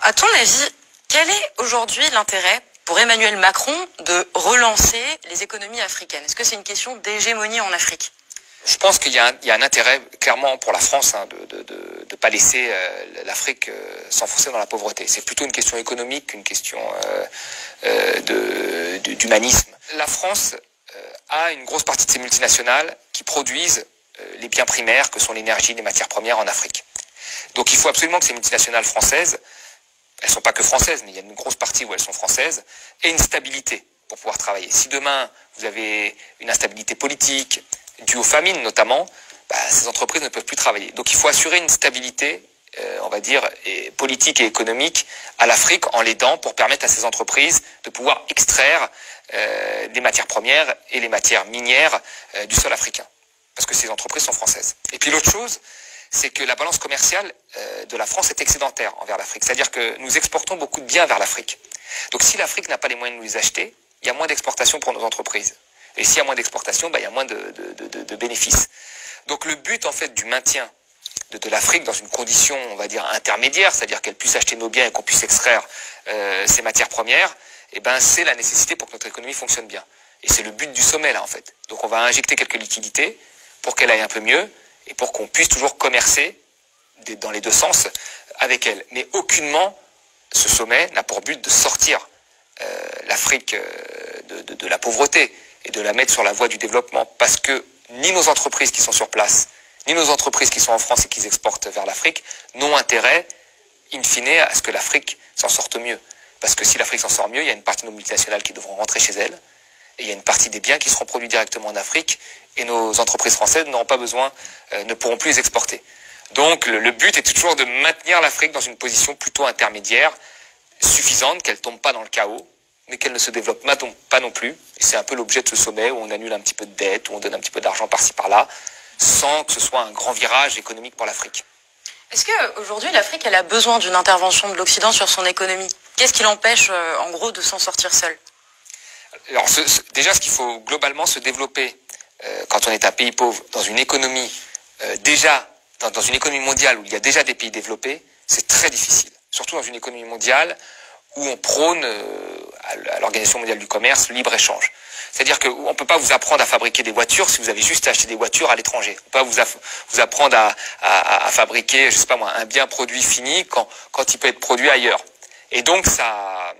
À ton avis, quel est aujourd'hui l'intérêt pour Emmanuel Macron de relancer les économies africaines? Est-ce que c'est une question d'hégémonie en Afrique? Je pense qu'il y a un intérêt clairement pour la France de pas laisser l'Afrique s'enfoncer dans la pauvreté. C'est plutôt une question économique qu'une question d'humanisme. La France a une grosse partie de ses multinationales qui produisent les biens primaires que sont l'énergie, les matières premières en Afrique. Donc il faut absolument que ces multinationales françaises, elles ne sont pas que françaises, mais il y a une grosse partie où elles sont françaises, aient une stabilité pour pouvoir travailler. Si demain vous avez une instabilité politique, due aux famines notamment, ces entreprises ne peuvent plus travailler. Donc il faut assurer une stabilité, on va dire, politique et économique à l'Afrique en l'aidant pour permettre à ces entreprises de pouvoir extraire des matières premières et les matières minières du sol africain. Parce que ces entreprises sont françaises. Et puis l'autre chose, c'est que la balance commerciale de la France est excédentaire envers l'Afrique. C'est-à-dire que nous exportons beaucoup de biens vers l'Afrique. Donc si l'Afrique n'a pas les moyens de nous les acheter, il y a moins d'exportation pour nos entreprises. Et s'il y a moins d'exportation, il y a moins de bénéfices. Donc le but en fait du maintien de l'Afrique dans une condition, on va dire, intermédiaire, c'est-à-dire qu'elle puisse acheter nos biens et qu'on puisse extraire ces matières premières, c'est la nécessité pour que notre économie fonctionne bien. Et c'est le but du sommet là en fait. Donc on va injecter quelques liquidités pour qu'elle aille un peu mieux et pour qu'on puisse toujours commercer dans les deux sens avec elle. Mais aucunement ce sommet n'a pour but de sortir l'Afrique de la pauvreté et de la mettre sur la voie du développement, parce que ni nos entreprises qui sont sur place, ni nos entreprises qui sont en France et qui exportent vers l'Afrique n'ont intérêt, in fine, à ce que l'Afrique s'en sorte mieux. Parce que si l'Afrique s'en sort mieux, il y a une partie de nos multinationales qui devront rentrer chez elles, et il y a une partie des biens qui seront produits directement en Afrique, et nos entreprises françaises n'auront pas besoin, ne pourront plus les exporter. Donc le but est toujours de maintenir l'Afrique dans une position plutôt intermédiaire, suffisante, qu'elle ne tombe pas dans le chaos, mais qu'elle ne se développe pas non plus. Et c'est un peu l'objet de ce sommet où on annule un petit peu de dette, où on donne un petit peu d'argent par-ci par-là, sans que ce soit un grand virage économique pour l'Afrique. Est-ce qu'aujourd'hui l'Afrique elle a besoin d'une intervention de l'Occident sur son économie? Qu'est-ce qui l'empêche en gros de s'en sortir seule? Alors déjà, ce qu'il faut globalement se développer quand on est un pays pauvre dans une économie dans une économie mondiale où il y a déjà des pays développés, c'est très difficile. Surtout dans une économie mondiale où on prône à l'Organisation mondiale du commerce le libre-échange. C'est-à-dire qu'on ne peut pas vous apprendre à fabriquer des voitures si vous avez juste acheté des voitures à l'étranger. On ne peut pas vous apprendre à fabriquer, je sais pas moi, un bien produit fini quand il peut être produit ailleurs. Et donc ça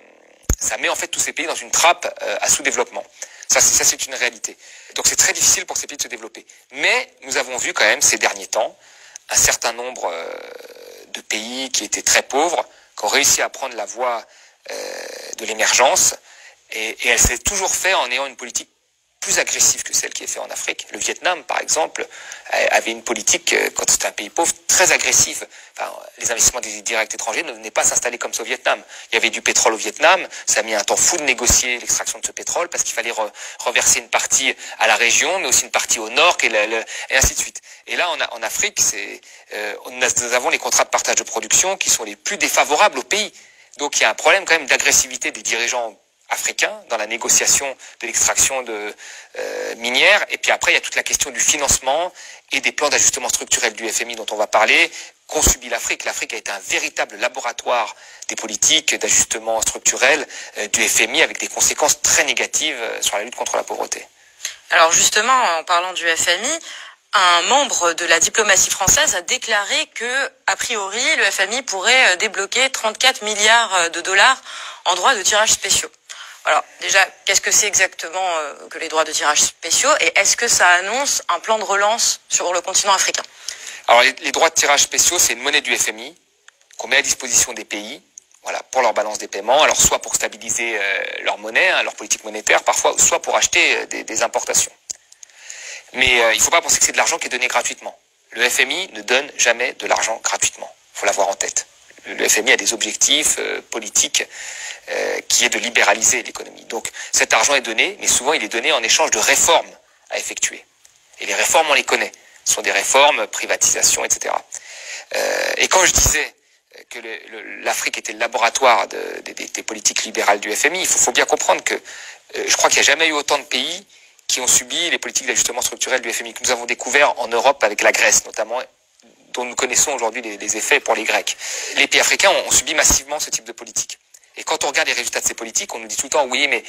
met en fait tous ces pays dans une trappe à sous-développement. Ça c'est une réalité. Donc c'est très difficile pour ces pays de se développer. Mais nous avons vu quand même ces derniers temps un certain nombre de pays qui étaient très pauvres, qui ont réussi à prendre la voie de l'émergence, et elle s'est toujours fait en ayant une politique plus agressive que celle qui est faite en Afrique. Le Vietnam, par exemple, avait une politique, quand c'était un pays pauvre, très agressive. Enfin, les investissements directs étrangers ne venaient pas s'installer comme ça au Vietnam. Il y avait du pétrole au Vietnam, ça a mis un temps fou de négocier l'extraction de ce pétrole, parce qu'il fallait reverser une partie à la région, mais aussi une partie au nord, et ainsi de suite. Et là, en Afrique, nous avons les contrats de partage de production qui sont les plus défavorables au pays. Donc il y a un problème quand même d'agressivité des dirigeants africains dans la négociation de l'extraction minière. Et puis après, il y a toute la question du financement et des plans d'ajustement structurel du FMI dont on va parler, qu'ont subi l'Afrique. L'Afrique a été un véritable laboratoire des politiques d'ajustement structurel du FMI, avec des conséquences très négatives sur la lutte contre la pauvreté. Alors justement, en parlant du FMI, un membre de la diplomatie française a déclaré que, a priori, le FMI pourrait débloquer 34 milliards de dollars en droits de tirage spéciaux. Alors déjà, qu'est-ce que c'est exactement que les droits de tirage spéciaux, et est-ce que ça annonce un plan de relance sur le continent africain? Alors les droits de tirage spéciaux, c'est une monnaie du FMI qu'on met à disposition des pays, voilà, pour leur balance des paiements, alors soit pour stabiliser leur monnaie, leur politique monétaire parfois, soit pour acheter des importations. Mais il ne faut pas penser que c'est de l'argent qui est donné gratuitement. Le FMI ne donne jamais de l'argent gratuitement. Il faut l'avoir en tête. Le FMI a des objectifs politiques qui est de libéraliser l'économie. Donc cet argent est donné, mais souvent il est donné en échange de réformes à effectuer. Et les réformes, on les connaît. Ce sont des réformes, privatisation, etc. Et quand je disais que l'Afrique était le laboratoire des politiques libérales du FMI, il faut bien comprendre que je crois qu'il n'y a jamais eu autant de pays qui ont subi les politiques d'ajustement structurel du FMI, que nous avons découvert en Europe avec la Grèce notamment, dont nous connaissons aujourd'hui les effets pour les Grecs. Les pays africains ont subi massivement ce type de politique. Et quand on regarde les résultats de ces politiques, on nous dit tout le temps, oui, mais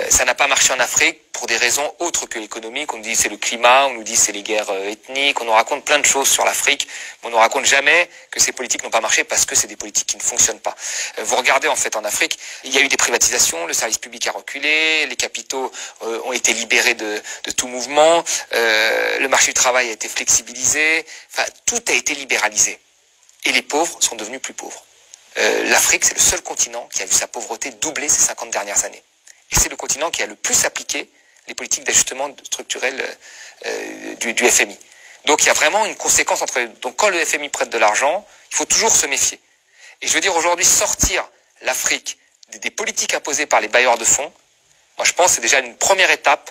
ça n'a pas marché en Afrique pour des raisons autres que économiques. On nous dit c'est le climat, on nous dit c'est les guerres ethniques, on nous raconte plein de choses sur l'Afrique, mais on ne nous raconte jamais que ces politiques n'ont pas marché parce que c'est des politiques qui ne fonctionnent pas. Vous regardez en fait en Afrique, il y a eu des privatisations, le service public a reculé, les capitaux ont été libérés de tout mouvement, le marché du travail a été flexibilisé, enfin tout a été libéralisé. Et les pauvres sont devenus plus pauvres. L'Afrique, c'est le seul continent qui a vu sa pauvreté doubler ces 50 dernières années. Et c'est le continent qui a le plus appliqué les politiques d'ajustement structurel du FMI. Donc il y a vraiment une conséquence entre les deux. Donc quand le FMI prête de l'argent, il faut toujours se méfier. Et je veux dire aujourd'hui, sortir l'Afrique des politiques imposées par les bailleurs de fonds, moi je pense que c'est déjà une première étape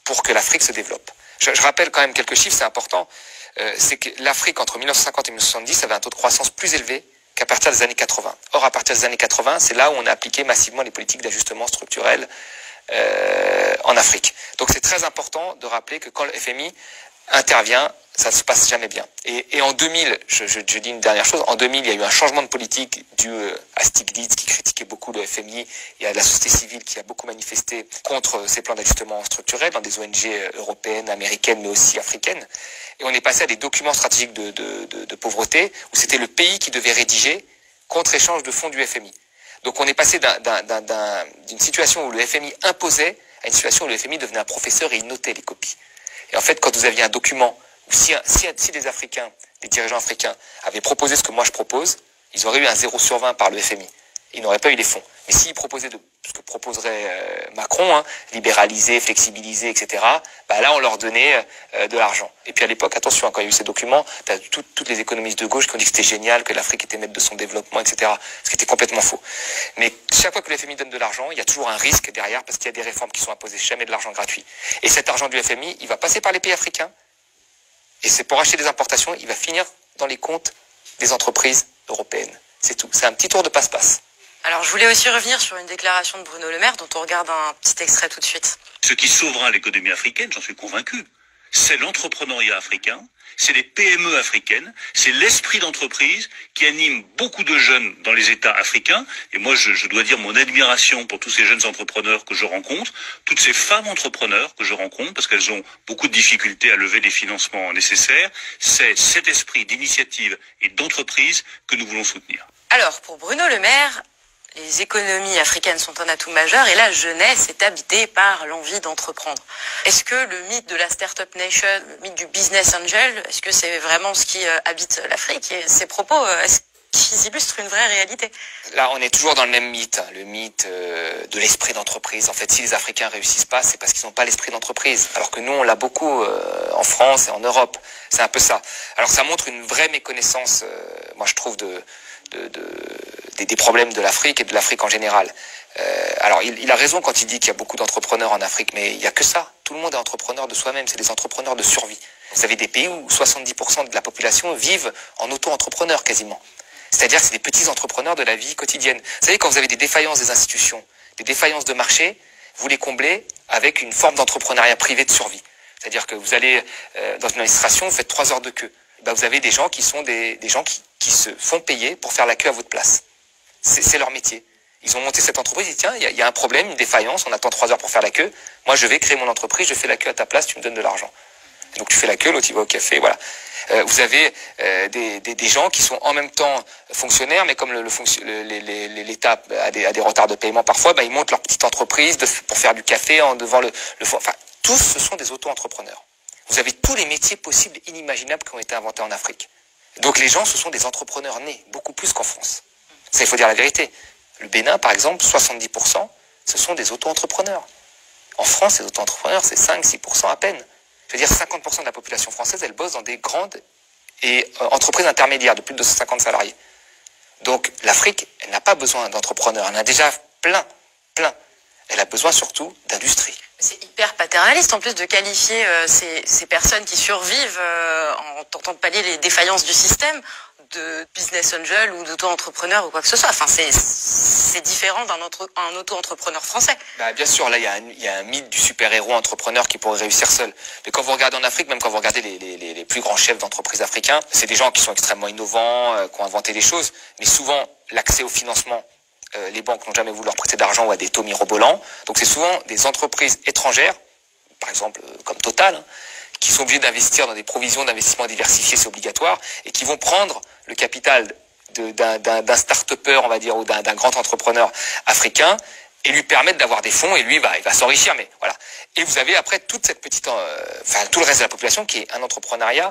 pour que l'Afrique se développe. Je rappelle quand même quelques chiffres, c'est important. C'est que l'Afrique, entre 1950 et 1970, avait un taux de croissance plus élevé qu'à partir des années 80. Or, à partir des années 80, c'est là où on a appliqué massivement les politiques d'ajustement structurel en Afrique. Donc c'est très important de rappeler que quand le FMI intervient, ça ne se passe jamais bien. Et en 2000, je dis une dernière chose, en 2000, il y a eu un changement de politique dû à Stiglitz qui critiquait beaucoup le FMI et à la société civile qui a beaucoup manifesté contre ces plans d'ajustement structurel dans des ONG européennes, américaines, mais aussi africaines. Et on est passé à des documents stratégiques de pauvreté où c'était le pays qui devait rédiger contre-échange de fonds du FMI. Donc on est passé d'une situation où le FMI imposait à une situation où le FMI devenait un professeur et il notait les copies. Et en fait, quand vous aviez un document où si les Africains, les dirigeants africains avaient proposé ce que moi je propose, ils auraient eu un 0 sur 20 par le FMI. Ils n'auraient pas eu les fonds. Mais s'ils proposaient ce que proposerait Macron, libéraliser, flexibiliser, etc., bah là, on leur donnait de l'argent. Et puis à l'époque, attention, quand il y a eu ces documents, t'as toutes les économistes de gauche qui ont dit que c'était génial, que l'Afrique était maître de son développement, etc., ce qui était complètement faux. Mais chaque fois que le FMI donne de l'argent, il y a toujours un risque derrière parce qu'il y a des réformes qui sont imposées, jamais de l'argent gratuit. Et cet argent du FMI, il va passer par les pays africains, et c'est pour acheter des importations, il va finir dans les comptes des entreprises européennes. C'est tout. C'est un petit tour de passe-passe. Alors, je voulais aussi revenir sur une déclaration de Bruno Le Maire, dont on regarde un petit extrait tout de suite. Ce qui sauvera l'économie africaine, j'en suis convaincu, c'est l'entrepreneuriat africain, c'est les PME africaines, c'est l'esprit d'entreprise qui anime beaucoup de jeunes dans les États africains. Et moi, je dois dire mon admiration pour tous ces jeunes entrepreneurs que je rencontre, toutes ces femmes entrepreneurs que je rencontre, parce qu'elles ont beaucoup de difficultés à lever les financements nécessaires. C'est cet esprit d'initiative et d'entreprise que nous voulons soutenir. Alors, pour Bruno Le Maire, les économies africaines sont un atout majeur et la jeunesse est habitée par l'envie d'entreprendre. Est-ce que le mythe de la Startup Nation, le mythe du business angel, est-ce que c'est vraiment ce qui habite l'Afrique? Et ces propos, est-ce qu'ils illustrent une vraie réalité? Là, on est toujours dans le même mythe, le mythe de l'esprit d'entreprise. En fait, si les Africains réussissent pas, c'est parce qu'ils n'ont pas l'esprit d'entreprise. Alors que nous, on l'a beaucoup en France et en Europe. C'est un peu ça. Alors ça montre une vraie méconnaissance, moi je trouve, des problèmes de l'Afrique et de l'Afrique en général. Alors il a raison quand il dit qu'il y a beaucoup d'entrepreneurs en Afrique, mais il n'y a que ça. Tout le monde est entrepreneur de soi-même, c'est des entrepreneurs de survie. Vous avez des pays où 70% de la population vivent en auto-entrepreneur quasiment. C'est-à-dire que c'est des petits entrepreneurs de la vie quotidienne. Vous savez, quand vous avez des défaillances des institutions, des défaillances de marché, vous les comblez avec une forme d'entrepreneuriat privé de survie. C'est-à-dire que vous allez dans une administration, vous faites 3 heures de queue. Ben, vous avez des gens qui sont des gens qui se font payer pour faire la queue à votre place. C'est leur métier. Ils ont monté cette entreprise, ils disent tiens, il y a un problème, une défaillance, on attend 3 heures pour faire la queue. Moi, je vais créer mon entreprise, je fais la queue à ta place, tu me donnes de l'argent. Donc tu fais la queue, l'autre il va au café, voilà. Vous avez des gens qui sont en même temps fonctionnaires, mais comme l'État a des retards de paiement parfois, ben, ils montent leur petite entreprise pour faire du café devant le fond. Enfin, tous ce sont des auto-entrepreneurs. Vous avez tous les métiers possibles et inimaginables qui ont été inventés en Afrique. Donc les gens, ce sont des entrepreneurs nés, beaucoup plus qu'en France. Ça, il faut dire la vérité. Le Bénin, par exemple, 70%, ce sont des auto-entrepreneurs. En France, les auto-entrepreneurs, c'est 5-6% à peine. Je veux dire, 50% de la population française, elle bosse dans des grandes entreprises intermédiaires de plus de 250 salariés. Donc l'Afrique, elle n'a pas besoin d'entrepreneurs. Elle en a déjà plein. Elle a besoin surtout d'industrie. C'est hyper paternaliste en plus de qualifier ces personnes qui survivent en tentant de pallier les défaillances du système de business angel ou d'auto-entrepreneur ou quoi que ce soit. Enfin, c'est différent d'un auto-entrepreneur français. Bah, bien sûr, là, il y a un mythe du super-héros entrepreneur qui pourrait réussir seul. Mais quand vous regardez en Afrique, même quand vous regardez les plus grands chefs d'entreprise africains, c'est des gens qui sont extrêmement innovants, qui ont inventé des choses. Mais souvent, l'accès au financement, les banques n'ont jamais voulu leur prêter d'argent ou à des taux mirobolants. Donc c'est souvent des entreprises étrangères, par exemple comme Total, qui sont obligés d'investir dans des provisions d'investissement diversifiées, c'est obligatoire, et qui vont prendre le capital d'un start-upper, on va dire, ou d'un grand entrepreneur africain, et lui permettre d'avoir des fonds, et lui, il va s'enrichir, mais voilà. Et vous avez après toute cette petite, tout le reste de la population qui est un entrepreneuriat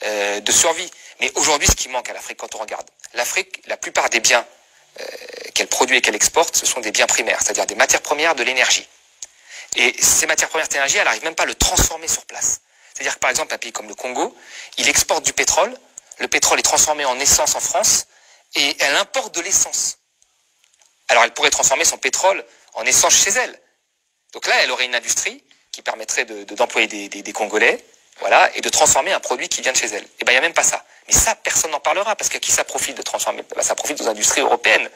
de survie. Mais aujourd'hui, ce qui manque à l'Afrique, quand on regarde, l'Afrique, la plupart des biens qu'elle produit et qu'elle exporte, ce sont des biens primaires, c'est-à-dire des matières premières, de l'énergie. Et ces matières premières d'énergie, elle n'arrive même pas à le transformer sur place. C'est-à-dire que par exemple, un pays comme le Congo, il exporte du pétrole, le pétrole est transformé en essence en France, et elle importe de l'essence. Alors elle pourrait transformer son pétrole en essence chez elle. Donc là, elle aurait une industrie qui permettrait d'employer des Congolais, voilà, et de transformer un produit qui vient de chez elle. Et ben il n'y a même pas ça. Mais ça, personne n'en parlera, parce qu'à qui ça profite de transformer? Ben, ça profite aux industries européennes.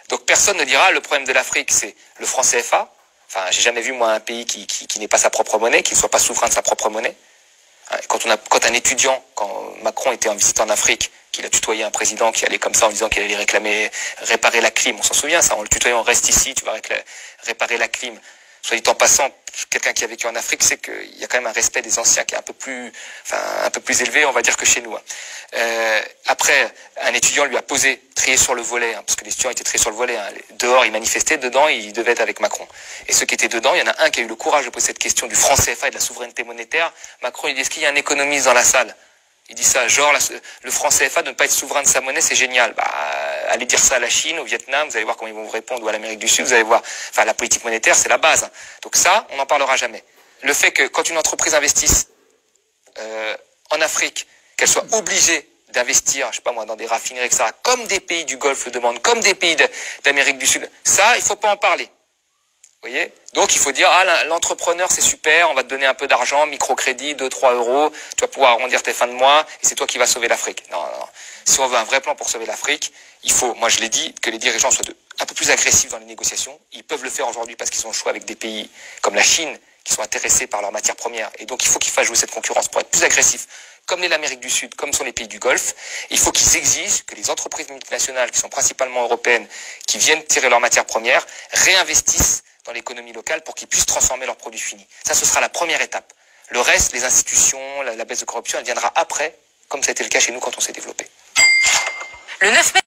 Donc personne ne dira, le problème de l'Afrique, c'est le franc CFA. Enfin, j'ai jamais vu, moi, un pays qui n'ait pas sa propre monnaie, qui ne soit pas souverain de sa propre monnaie. Quand un étudiant, quand Macron était en visite en Afrique, qu'il a tutoyé un président qui allait comme ça en disant qu'il allait réparer la clim, on s'en souvient ça, en le tutoyant, reste ici, tu vas réparer la clim. Soit dit en passant, quelqu'un qui a vécu en Afrique sait qu'il y a quand même un respect des anciens qui est un peu plus élevé, on va dire, que chez nous. Après, un étudiant lui a posé, trié sur le volet, parce que les étudiants étaient triés sur le volet. Dehors, ils manifestaient, dedans, ils devaient être avec Macron. Et ceux qui étaient dedans, il y en a un qui a eu le courage de poser cette question du franc CFA et de la souveraineté monétaire. Macron, il dit, est-ce qu'il y a un économiste dans la salle? Il dit ça, genre, le franc CFA de ne pas être souverain de sa monnaie, c'est génial. Bah, allez dire ça à la Chine, au Vietnam, vous allez voir comment ils vont vous répondre, ou à l'Amérique du Sud, vous allez voir. Enfin, la politique monétaire, c'est la base. Donc ça, on n'en parlera jamais. Le fait que quand une entreprise investisse en Afrique, qu'elle soit obligée d'investir, je sais pas moi, dans des raffineries, etc., comme des pays du Golfe le demandent, comme des pays d'Amérique du Sud, ça, il faut pas en parler. Vous voyez? Donc il faut dire, l'entrepreneur c'est super, on va te donner un peu d'argent, microcrédit, 2-3 euros, tu vas pouvoir arrondir tes fins de mois, et c'est toi qui vas sauver l'Afrique. Non. Si on veut un vrai plan pour sauver l'Afrique, il faut, moi je l'ai dit, que les dirigeants soient un peu plus agressifs dans les négociations. Ils peuvent le faire aujourd'hui parce qu'ils ont le choix avec des pays comme la Chine, qui sont intéressés par leurs matières premières. Et donc il faut qu'ils fassent jouer cette concurrence pour être plus agressifs, comme l'Amérique du Sud, comme sont les pays du Golfe. Il faut qu'ils exigent que les entreprises multinationales, qui sont principalement européennes, qui viennent tirer leurs matières premières, réinvestissent dans l'économie locale pour qu'ils puissent transformer leurs produits finis. Ça, ce sera la première étape. Le reste, les institutions, la baisse de corruption, elle viendra après, comme ça a été le cas chez nous quand on s'est développé. Le 9 mai